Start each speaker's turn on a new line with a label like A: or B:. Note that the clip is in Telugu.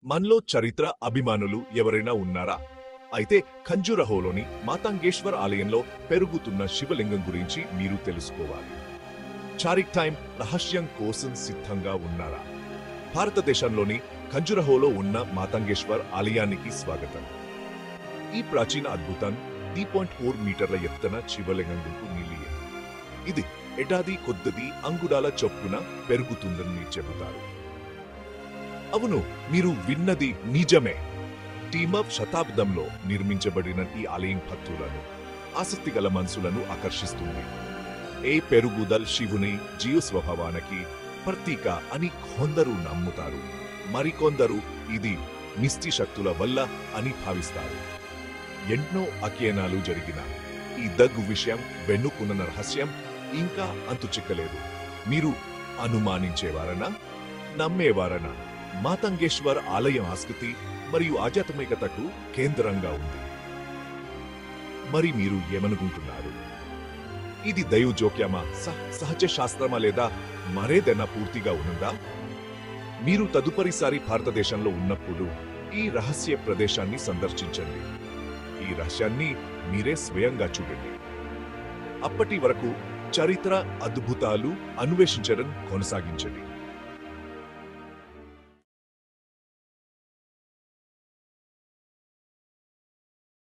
A: మనలో చరిత్ర అభిమానులు ఎవరైనా ఉన్నారా? అయితే ఖంజురహోలోని మాతంగేశ్వర్ ఆలయంలో పెరుగుతున్న శివలింగం గురించి మీరు తెలుసుకోవాలి. చారిక్ టైం రహస్యం కోసం సిద్ధంగా ఉన్నారా? భారతదేశంలోని ఖంజురహోలో ఉన్న మాతంగేశ్వర్ ఆలయానికి స్వాగతం. ఈ ప్రాచీన అద్భుతం 3.4 మీటర్ల ఎత్తున శివలింగం నిలియే. ఇది ఏడాది కొద్దీ అంగుళాల చొప్పున పెరుగుతుందని చెబుతారు. అవును, మీరు విన్నది నిజమే. టీమప్ శతాబ్దంలో నిర్మించబడిన ఈ ఆలయం భక్తులను, ఆసక్తిగల మనసులను ఆకర్షిస్తుంది. ఏ పెరుగుదల శివుని జీవ స్వభావానికి ప్రతీక అని కొందరు నమ్ముతారు, మరికొందరు ఇది మిస్టి శక్తుల వల్ల అని భావిస్తారు. ఎన్నో అధ్యయనాలు జరిగిన ఈ దగ్గు విషయం వెన్నుకున్న రహస్యం ఇంకా అంతుచిక్కలేదు. మీరు అనుమానించేవారనా, నమ్మేవారనా? మాతంగేశ్వర్ ఆలయం ఆసక్తి మరియు ఆధ్యాత్మికతకు కేంద్రంగా ఉంది. మరి మీరు ఏమనుకుంటున్నారు? ఇది దైవ జోక్యమా, సహజ శాస్త్రమా, లేదా మరేదైనా పూర్తిగా ఉందా? మీరు తదుపరిసారి భారతదేశంలో ఉన్నప్పుడు ఈ రహస్య ప్రదేశాన్ని సందర్శించండి. ఈ రహస్యాన్ని మీరే స్వయంగా చూడండి. అప్పటి వరకు చరిత్ర అద్భుతాలు అన్వేషించడం కొనసాగించండి.